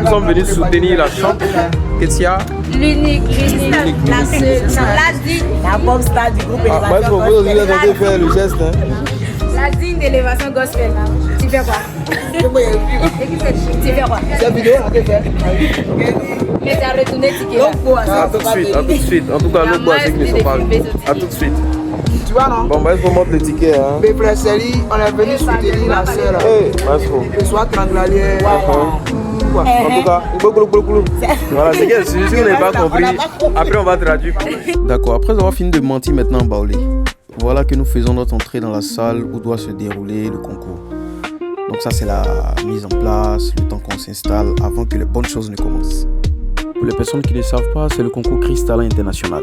Nous sommes venus soutenir la chambre. Ketia. L'unique, la seule, la digne. La bombe star du groupe Moi, je propose aussi de faire le geste. La digne d'élévation gospel. Tu fais quoi? Tu fais quoi? Cette vidéo, on peut faire. Mais tu as retourné ticket là. À tout de suite, à tout de suite. En tout cas, l'autre bois, c'est qu'ils ne sont pas. À tout de suite. Tu vois, non? Bon, Maestro montre le ticket. Hein. Mes frères Seri, on est venu soutenir la sœur. Hey, Maestro. Que soit tranglalier. En tout cas, Voilà, c'est que si vous n'avez pas compris, après on va traduire. d'accord, après avoir fini de mentir maintenant en Baolé, voilà que nous faisons notre entrée dans la salle où doit se dérouler le concours. Donc ça c'est la mise en place, le temps qu'on s'installe avant que les bonnes choses ne commencent. Pour les personnes qui ne savent pas, c'est le concours Cristallin International.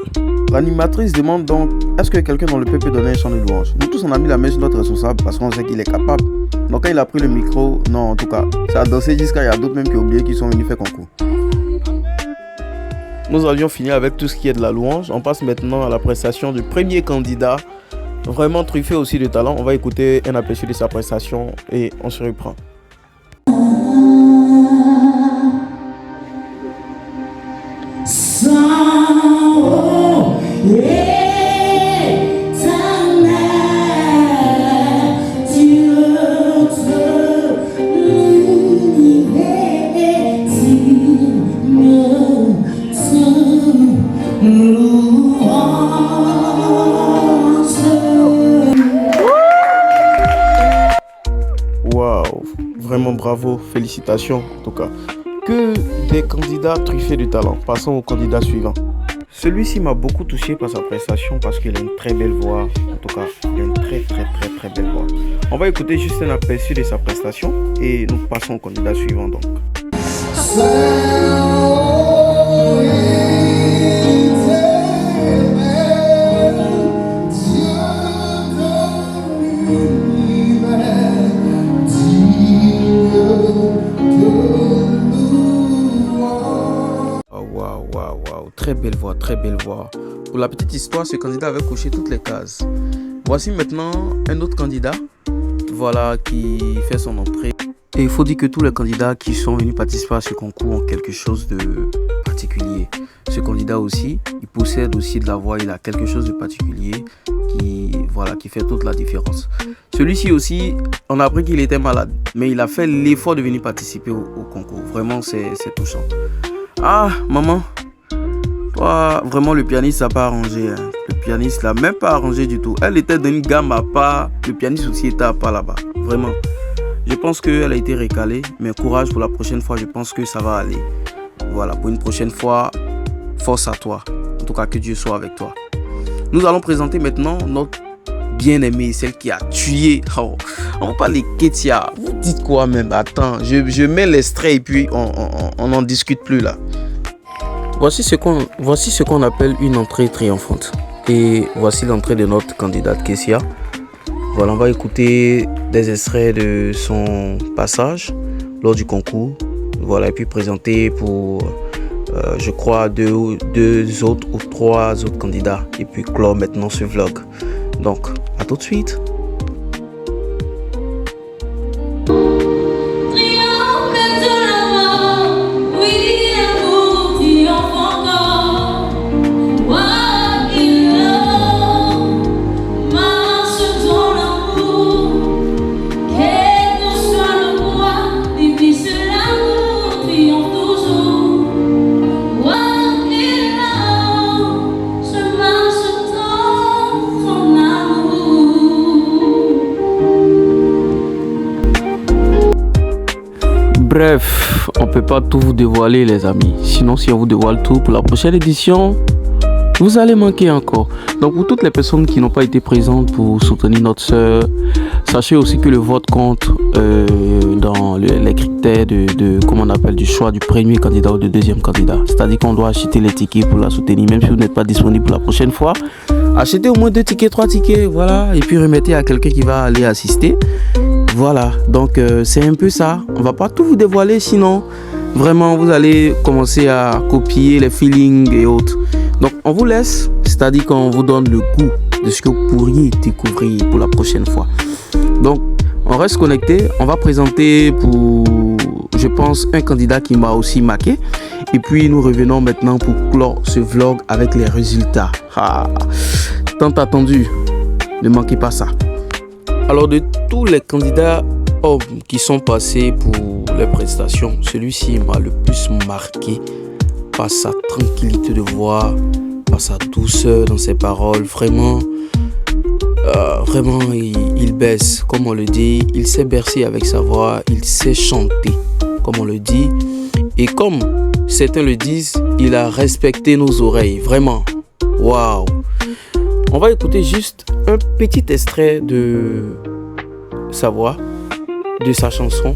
L'animatrice demande donc, est-ce que quelqu'un dans le peuple peut donner un chant de louange? Nous tous on a mis la main sur notre responsable parce qu'on sait qu'il est capable. Donc quand il a pris le micro, non en tout cas, ça a dansé jusqu'à il y a d'autres même qui ont oublié qu'ils sont venus faire concours. Nous allions finir avec tout ce qui est de la louange. On passe maintenant à la prestation du premier candidat, vraiment truffé aussi de talent. On va écouter un aperçu de sa prestation et on se reprend. Waouh, vraiment bravo, félicitations en tout cas. Que des candidats truffés de talent. Passons au candidat suivant. Celui-ci m'a beaucoup touché par sa prestation parce qu'il a une très belle voix. En tout cas, il a une très belle voix. On va écouter juste un aperçu de sa prestation et nous passons au candidat suivant donc. Waouh, très belle voix, très belle voix. Pour la petite histoire, ce candidat avait coché toutes les cases. Voici maintenant un autre candidat, voilà, qui fait son entrée. Et il faut dire que tous les candidats qui sont venus participer à ce concours ont quelque chose de particulier. Ce candidat aussi, il possède aussi de la voix, il a quelque chose de particulier qui fait toute la différence. Celui-ci aussi, on a appris qu'il était malade, mais il a fait l'effort de venir participer au concours. Vraiment, c'est touchant. Ah, maman, toi, vraiment, le pianiste n'a pas arrangé. Hein. Le pianiste l'a même pas arrangé du tout. Elle était dans une gamme à part. Le pianiste aussi était à part là-bas. Vraiment. Je pense qu'elle a été récalée. Mais courage pour la prochaine fois. Je pense que ça va aller. Voilà, pour une prochaine fois, force à toi. En tout cas, que Dieu soit avec toi. Nous allons présenter maintenant notre bien-aimée, celle qui a tué. Oh, on parle de Ketia. Vous dites quoi même? Attends, je mets l'extrait et puis on n'en discute plus là. Voici ce qu'on appelle une entrée triomphante. Et voici l'entrée de notre candidate Ketia. Voilà, on va écouter des extraits de son passage lors du concours. Voilà, et puis présenter pour, je crois, deux autres ou trois autres candidats. Et puis clore maintenant ce vlog. Donc, à tout de suite. Bref, on peut pas tout vous dévoiler les amis. Sinon si on vous dévoile tout pour la prochaine édition, vous allez manquer encore. Donc pour toutes les personnes qui n'ont pas été présentes pour soutenir notre soeur, sachez aussi que le vote compte dans les critères comment on appelle, du choix du premier candidat ou du deuxième candidat. C'est-à-dire qu'on doit acheter les tickets pour la soutenir, même si vous n'êtes pas disponible pour la prochaine fois. Achetez au moins 2 tickets, 3 tickets, voilà, et puis remettez à quelqu'un qui va aller assister. Voilà, donc c'est un peu ça. On va pas tout vous dévoiler, sinon vraiment vous allez commencer à copier les feelings et autres. Donc on vous laisse, c'est-à-dire qu'on vous donne le goût de ce que vous pourriez découvrir pour la prochaine fois. Donc on reste connecté, on va présenter pour je pense, un candidat qui m'a aussi marqué. Et puis nous revenons maintenant pour clore ce vlog avec les résultats. Tant attendu, ne manquez pas ça. Alors de tous les candidats hommes qui sont passés pour les prestations, celui-ci m'a le plus marqué par sa tranquillité de voix, par sa douceur dans ses paroles. Vraiment, il baisse, comme on le dit. Il sait bercer avec sa voix, il sait chanter, comme on le dit. Et comme certains le disent, il a respecté nos oreilles. Vraiment, waouh! On va écouter juste un petit extrait de sa voix, de sa chanson.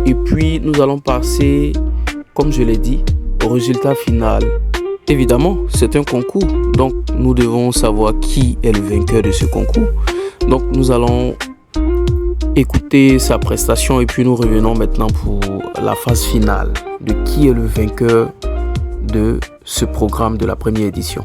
Et puis, nous allons passer, comme je l'ai dit, au résultat final. Évidemment, c'est un concours, donc nous devons savoir qui est le vainqueur de ce concours. Donc, nous allons écouter sa prestation et puis nous revenons maintenant pour la phase finale de qui est le vainqueur de ce programme de la première édition.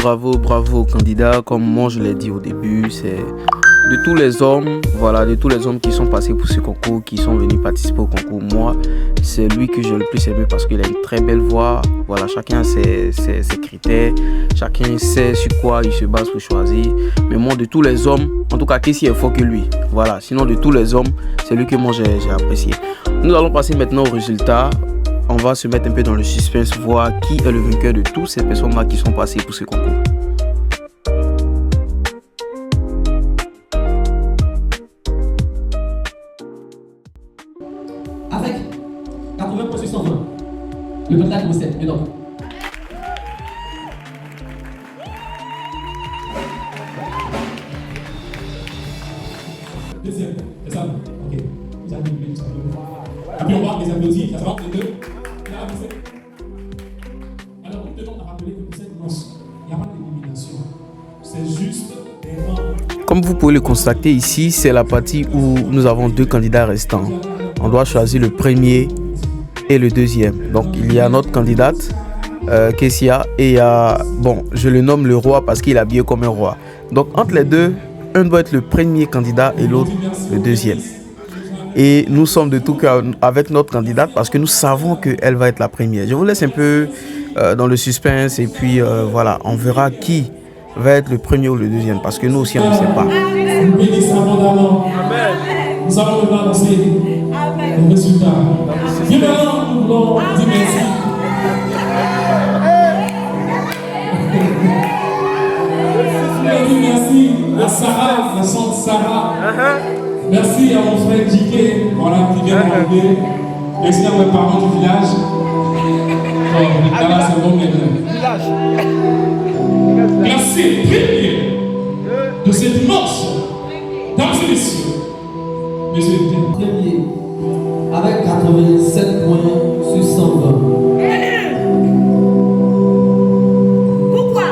Bravo candidat. Comme moi je l'ai dit au début, c'est de tous les hommes, voilà, de tous les hommes qui sont passés pour ce concours, qui sont venus participer au concours, moi c'est lui que j'ai le plus aimé parce qu'il a une très belle voix. Voilà, chacun a ses critères, chacun sait sur quoi il se base pour choisir. Mais moi de tous les hommes, en tout cas qui est fort que lui, voilà, sinon de tous les hommes, c'est lui que moi j'ai apprécié. Nous allons passer maintenant au résultat. On va se mettre un peu dans le suspense, voir qui est le vainqueur de toutes ces personnes-là qui sont passées pour ce concours. Avec 80 pour 120, le candidat qui recette, et donc. Deuxième, c'est ça? Ok. Vous avez oublié, vous avez oublié. Après, on va les applaudir, ça va, les deux. Alors, nous tenons à rappeler que pour cette danse, il n'y a pas d'élimination. C'est juste des rangs. Comme vous pouvez le constater ici, c'est la partie où nous avons deux candidats restants. On doit choisir le premier et le deuxième. Donc, il y a notre candidate, Kessia, et il y a, bon, je le nomme le roi parce qu'il est habillé comme un roi. Donc, entre les deux, un doit être le premier candidat et l'autre le deuxième. Et nous sommes de tout cœur avec notre candidate parce que nous savons qu'elle va être la première. Je vous laisse un peu dans le suspense et puis voilà, on verra qui va être le premier ou le deuxième parce que nous aussi on ne sait pas. Nous bénissons abondamment. Nous allons maintenant annoncer le résultat. Bien maintenant, nous voulons dire merci. Merci à Sarah, la chante Sarah. Merci à mon frère Diké, voilà, qui vient d'arriver. Merci à mes parents du village. Là, c'est bon maintenant. Merci, premier de cette manche. Dames et messieurs, messieurs le premier, avec 87 points sur 120. Pourquoi?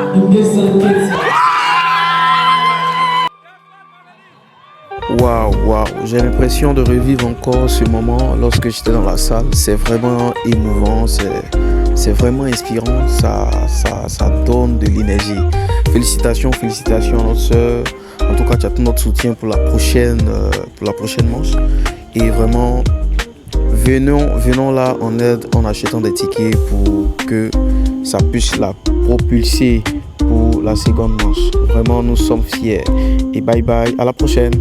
Waouh, j'ai l'impression de revivre encore ce moment lorsque j'étais dans la salle. C'est vraiment émouvant, c'est vraiment inspirant, ça donne de l'énergie. Félicitations à notre soeur. En tout cas, tu as tout notre soutien pour la prochaine manche. Et vraiment, venons là en aide en achetant des tickets pour que ça puisse la propulser pour la seconde manche. Vraiment, nous sommes fiers. Et bye bye, à la prochaine.